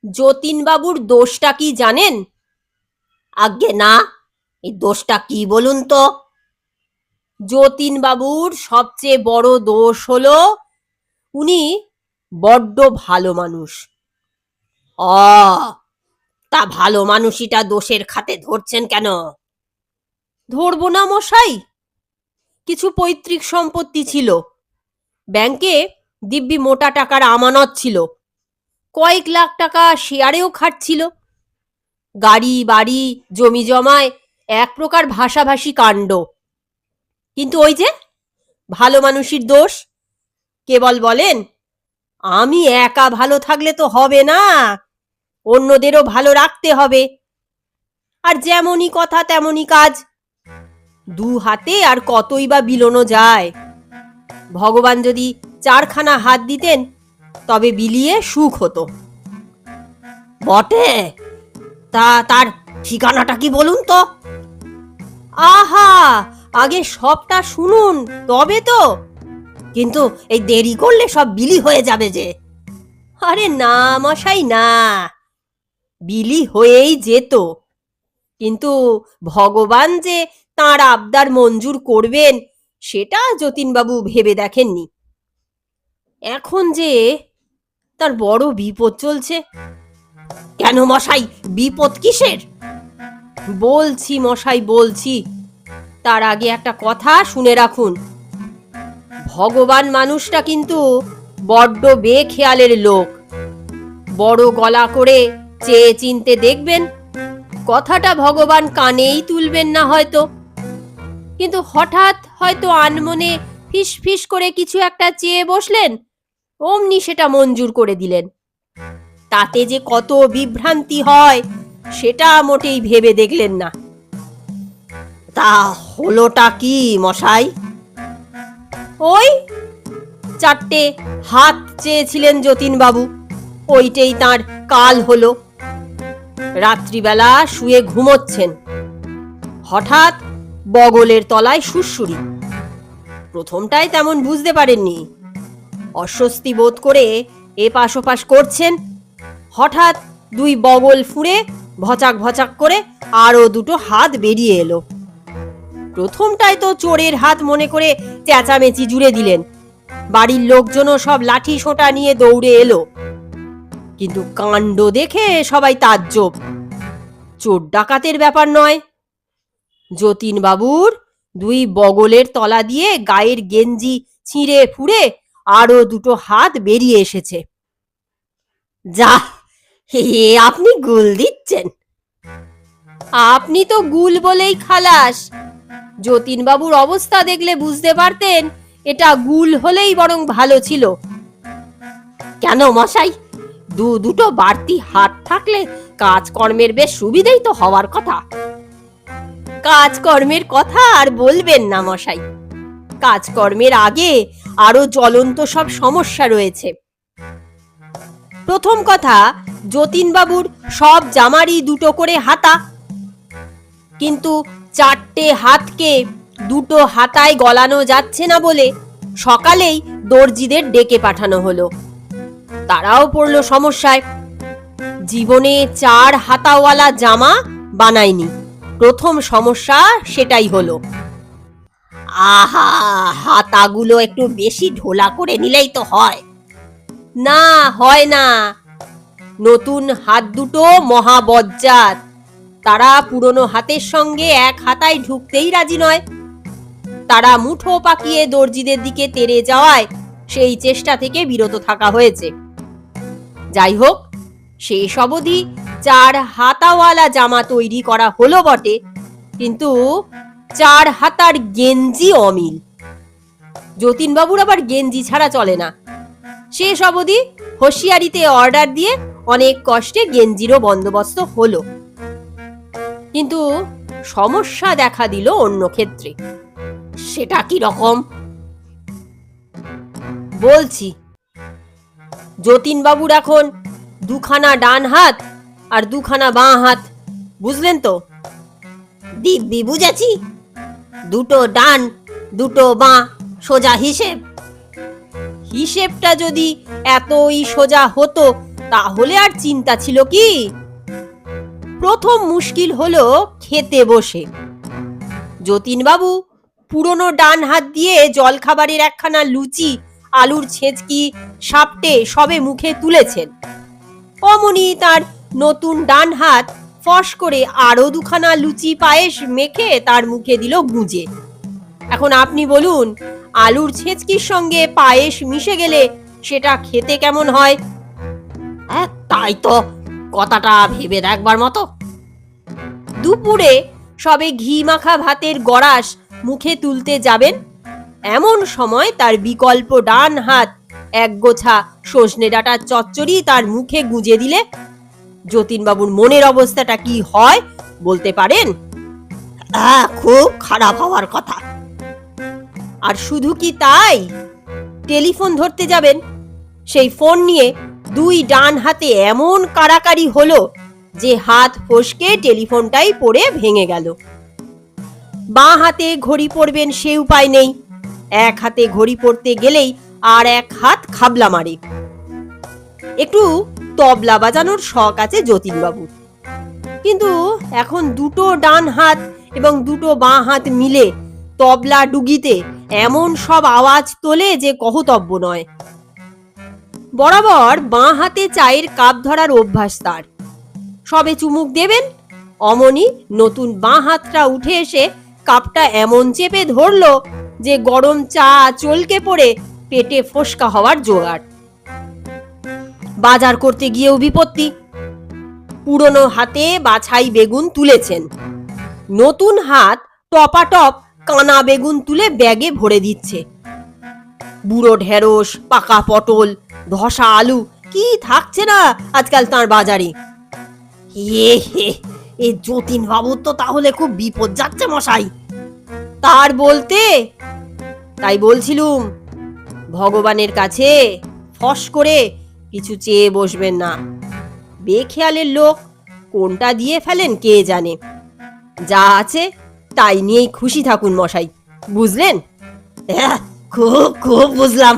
যতীনবাবুর দোষটা কি জানেন? আজ্ঞে না, এই দোষটা কি বলুন তো? যতীনবাবুর সবচেয়ে বড় দোষ হলো উনি বড্ড ভালো মানুষ। অ তা ভালো মানুষইটা দোষের খাতে ধরছেন কেন? ধরবো না মশাই, কিছু পৈতৃক সম্পত্তি ছিল, ব্যাংকে দিব্যি মোটা টাকার আমানত ছিল, কয়েক লাখ টাকা শেয়ারেও খাটছিল, গাড়ি বাড়ি জমি জমায় এক প্রকার ভাষাভাষী কাণ্ড। কিন্তু ওই যে ভালো মানুষের দোষ, কেবল বলেন আমি একা ভালো থাকলে তো হবে না, অন্যদেরও ভালো রাখতে হবে। আর যেমনই কথা তেমনই কাজ, দু হাতে আর কতই বা বিলোনো যায়। ভগবান যদি চারখানা হাত দিতেন তবে বিলিয়ে সুখ হতো। বটে, তা তার ঠিকানাটা কি বলুন তো? আহা, আগে সবটা শুনুন তবে তো। কিন্তু এই দেরি করলে সব বিলি হয়ে যাবে যে। আরে না মশাই না, বিলি হয়েই যেত, কিন্তু ভগবান যে তাঁর আবদার মঞ্জুর করবেন সেটা যতীনবাবু ভেবে দেখেননি। এখন যে তার বড় বিপদ চলছে। কেন মশাই, বিপদ কিসের? বলছি মশাই বলছি, তার আগে একটা কথা শুনে রাখুন। ভগবান মানুষটা কিন্তু বড্ড বেখেয়ালের লোক। বড় গলা করে চেয়ে চিনতে দেখবেন, কথাটা ভগবান কানেই তুলবেন না হয়তো, কিন্তু হঠাৎ হয়তো আনমনে ফিস ফিস করে কিছু একটা চেয়ে বসলেন, অমনি সেটা মঞ্জুর করে দিলেন। তাতে যে কত বিভ্রান্তি হয় সেটা মোটেই ভেবে দেখলেন না। তা হলোটা কি মশাই? ওই চারটে হাত চেয়েছিলেন যতীনবাবু, ওইটাই তার কাল হলো। রাত্রিবেলা শুয়ে ঘুমোচ্ছেন, হঠাৎ বগলের তলায় সুড়সুড়ি। প্রথমটায় তেমন বুঝতে পারেননি, অস্বস্তি বোধ করে এপাশ ওপাশ করছেন, হঠাৎ দুই বগল ফুঁড়ে ভচাক ভচাক করে আরো দুটো হাত বেরিয়ে এলো। প্রথমটায় তো চোরের হাত মনে করে চেঁচামেচি জুড়ে দিলেন, বাড়ির লোকজনও সব লাঠি সোঁটা নিয়ে দৌড়ে এলো। কিন্তু কাণ্ড দেখে সবাই তাজ্জব, চোর ডাকাতের ব্যাপার নয়, যতীনবাবুর দুই বগলের তলা দিয়ে গায়ের গেঞ্জি ছিঁড়ে ফুঁড়ে আরো দুটো হাত বেরিয়ে এসেছে। যা, হে আপনি গুল দিচ্ছেন। আপনি তো গুল বলেই খালাস, যতীনবাবুর অবস্থা দেখলে বুঝতে পারতেন এটা গুল হলেই বরং ভালো ছিল। কেন মশাই, দুটো বাড়তি হাত থাকলে কাজকর্মের বেশ সুবিধেই তো হওয়ার কথা। কাজকর্মের কথা আর বলবেন না মশাই, কাজকর্মের আগে আরো জ্বলন্ত সব সমস্যা রয়েছে। প্রথম কথা, যতীনবাবুর সব জামারই দুটো করে হাতা, কিন্তু চারটে হাতকে দুটো হাতায় গলানো যাচ্ছে না বলে সকালেই দর্জিদের ডেকে পাঠানো হলো। তারাও পড়লো সমস্যায়, জীবনে চার হাতাওয়ালা জামা বানায়নি। প্রথম সমস্যা সেটাই হলো। আহা, হাতাগুলো একটু বেশি ঢোলা করে নিলেই তো হয়। না, হয় না। নতুন হাত দুটো মহাবজ্জাত, তারা পুরনো হাতের সঙ্গে এক হাতায় ঢুকতেই রাজি নয়। তারা মুঠো পাকিয়ে দর্জিদের দিকে তেড়ে যাওয়ায় সেই চেষ্টা থেকে বিরত থাকা হয়েছে। যাই হোক, শেষ অবধি চার হাতাওয়ালা জামা তৈরি করা হলো বটে, কিন্তু চার হাতার গেঞ্জি অমিল। যতীনবাবুর আবার গেঞ্জি ছাড়া চলে না। শেষ অবধি হুঁশিয়ারিতে অর্ডার দিয়ে অনেক কষ্টে গেঞ্জিরও বন্দোবস্ত হলো, কিন্তু সমস্যা দেখা দিল অন্য ক্ষেত্রে। সেটা কি রকম? বলছি, যতীনবাবুর এখন দুখানা ডান হাত আর দুখানা বাঁ হাত, বুঝলেন তো? দিব্যি বুঝেছি, দুটো ডান দুটো বাঁ, সোজা হিসেব। হিসেবটা যদি এতই সোজা হতো তাহলে আর চিন্তা ছিল কি? প্রথম মুশকিল হলো খেতে বসে। যতীনবাবু পুরনো ডান হাত দিয়ে জলখাবারের একখানা লুচি, আলুর ছেঁচকি, সাপটে সবে মুখে তুলেছেন। অমনি তার নতুন ডান হাত ফস করে আরো দুখানা লুচি পায়েস মেখে তার মুখে দিল গুঁজে। এখন আপনি বলুন, আলুর ছেঁচকির সঙ্গে পায়েস মিশে গেলে সেটা খেতে কেমন হয়? তাই তো, কথাটা ভেবে দেখবার মতো। দুপুরে সবে ঘি মাখা ভাতের গড়াস মুখে তুলতে যাবেন, এমন সময় তার বিকল্প ডান হাত এক গোছা সজনে ডাঁটার চচ্চড়ি তার মুখে গুঁজে দিলে যতীনবাবুর মনের অবস্থাটা কি হয় বলতে পারেন? খুব খারাপ হওয়ার কথা। আর শুধু কি তাই, টেলিফোন ধরতে যাবেন, সেই ফোন নিয়ে দুই ডান হাতে এমন কাড়াকাড়ি হলো যে হাত ফসকে টেলিফোনটাই পড়ে ভেঙে গেল। বাঁ হাতে ঘড়ি পরবেন সে উপায় নেই, এক হাতে ঘড়ি পরতে গেলেই আর এক হাত খাবলা মারে। একটু তবলা বাজানোর শখ আছে যতীনবাবুর, কিন্তু এখন দুটো ডান হাত এবং দুটো বাঁ হাত মিলে তবলা ডুগিতে এমন সব আওয়াজ তোলে যে কহতব্য নয়। বরাবর বাঁ হাতে চায়ের কাপ ধরার অভ্যাস তার। সবে চুমুক দেবেন, অমনি নতুন বাঁ হাতটা উঠে এসে কাপটা এমন চেপে ধরলো যে গরম চা চলকে পড়ে পেটে ফোসকা হওয়ার জোগাড়। বাজার করতে গিয়েও বিপত্তি। পুরনো হাতে বাছাই বেগুন তুলেছেন, নতুন হাত টপাটপ কানা বেগুন তুলে ব্যাগে ভরে দিচ্ছে। বুড়ো ঢেঁড়স, পাকা পটল, ধসা আলু কি থাকছে না আজকাল তার বাজারে। এ যতীনবাবু তো তাহলে খুব বিপদ যাচ্ছে মশাই। তার বলতে, তাই বলছিলুম, ভগবানের কাছে ফস করে কিছু চেয়ে বসবেন না। বেখেয়ালের লোক কোনটা দিয়ে ফেলেন কে জানে। যা আছে তাই নিয়েই খুশি থাকুন মশাই, বুঝলেন? খুব খুব বুঝলাম।